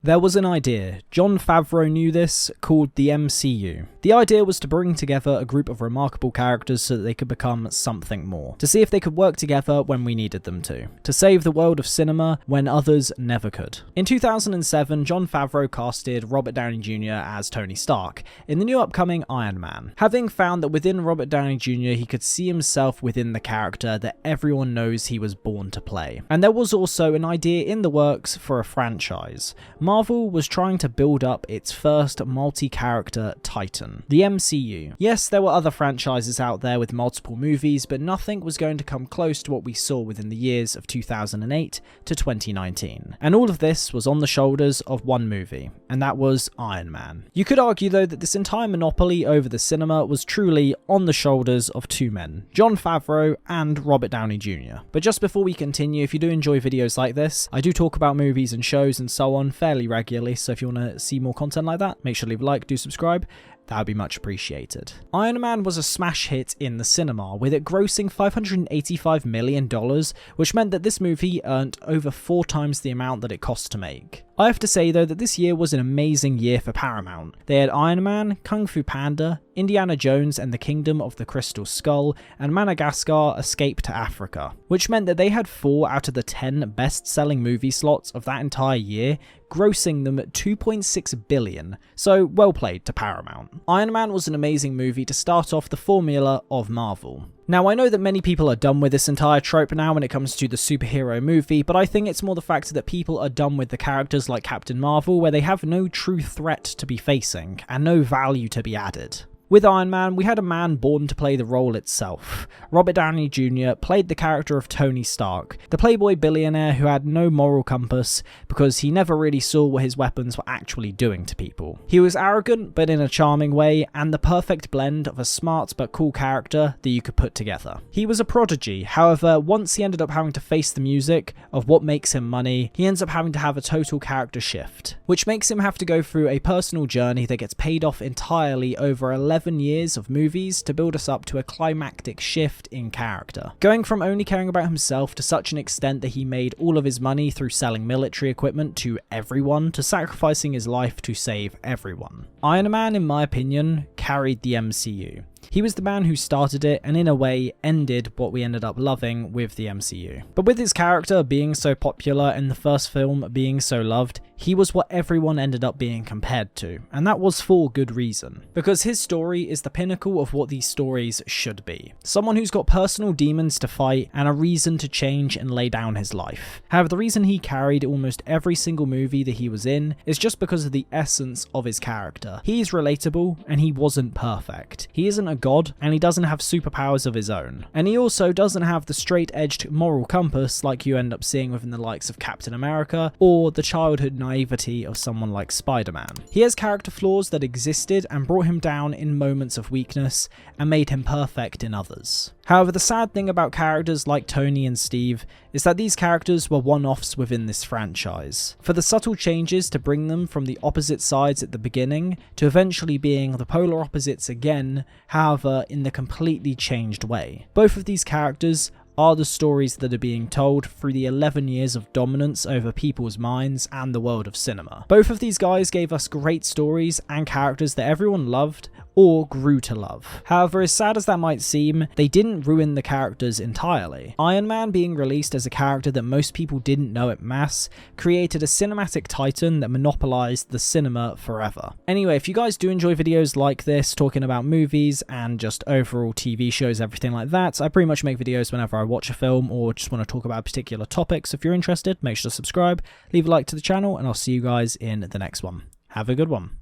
There was an idea, Jon Favreau knew this, called the MCU. The idea was to bring together a group of remarkable characters so that they could become something more. To see if they could work together when we needed them to. To save the world of cinema when others never could. In 2007, Jon Favreau casted Robert Downey Jr. as Tony Stark in the new upcoming Iron Man. Having found that within Robert Downey Jr. he could see himself within the character that everyone knows he was born to play. And there was also an idea in the works for a franchise. Marvel was trying to build up its first multi-character titan, the MCU. Yes, there were other franchises out there with multiple movies, but nothing was going to come close to what we saw within the years of 2008 to 2019. And all of this was on the shoulders of one movie, and that was Iron Man. You could argue though that this entire monopoly over the cinema was truly on the shoulders of two men, Jon Favreau and Robert Downey Jr. But just before we continue, if you do enjoy videos like this, I do talk about movies and shows and so on fairly regularly, so if you want to see more content like that, make sure to leave a like, do subscribe. That would be much appreciated. Iron Man was a smash hit in the cinema, with it grossing $585 million, which meant that this movie earned over 4 times the amount that it cost to make. I have to say though that this year was an amazing year for Paramount. They had Iron Man, Kung Fu Panda, Indiana Jones and the Kingdom of the Crystal Skull, and Madagascar: Escape to Africa, which meant that they had 4 out of the 10 best-selling movie slots of that entire year, grossing them at $2.6 billion, so well played to Paramount. Iron Man was an amazing movie to start off the formula of Marvel. Now, I know that many people are done with this entire trope now when it comes to the superhero movie, but I think it's more the fact that people are done with the characters like Captain Marvel, where they have no true threat to be facing, and no value to be added. With Iron Man, we had a man born to play the role itself. Robert Downey Jr. played the character of Tony Stark, the playboy billionaire who had no moral compass because he never really saw what his weapons were actually doing to people. He was arrogant, but in a charming way, and the perfect blend of a smart but cool character that you could put together. He was a prodigy, however, once he ended up having to face the music of what makes him money, he ends up having to have a total character shift, which makes him have to go through a personal journey that gets paid off entirely over 11 years of movies to build us up to a climactic shift in character. Going from only caring about himself to such an extent that he made all of his money through selling military equipment to everyone, to sacrificing his life to save everyone. Iron Man, in my opinion, carried the MCU. He was the man who started it and in a way ended what we ended up loving with the MCU. But with his character being so popular and the first film being so loved, he was what everyone ended up being compared to, and that was for good reason. Because his story is the pinnacle of what these stories should be. Someone who's got personal demons to fight and a reason to change and lay down his life. However, the reason he carried almost every single movie that he was in is just because of the essence of his character. He's relatable and he wasn't perfect. He isn't a god and he doesn't have superpowers of his own. And he also doesn't have the straight-edged moral compass like you end up seeing within the likes of Captain America or the childhood naivety of someone like Spider-Man. He has character flaws that existed and brought him down in moments of weakness and made him perfect in others. However, the sad thing about characters like Tony and Steve is that these characters were one-offs within this franchise. For the subtle changes to bring them from the opposite sides at the beginning to eventually being the polar opposites again, however in the completely changed way. Both of these characters are the stories that are being told through the 11 years of dominance over people's minds and the world of cinema. Both of these guys gave us great stories and characters that everyone loved or grew to love. However, as sad as that might seem, they didn't ruin the characters entirely. Iron Man being released as a character that most people didn't know at mass created a cinematic titan that monopolized the cinema forever. Anyway, if you guys do enjoy videos like this, talking about movies and just overall TV shows, everything like that, I pretty much make videos whenever I watch a film or just want to talk about particular topics. If you're interested, make sure to subscribe, leave a like to the channel, and I'll see you guys in the next one. Have a good one.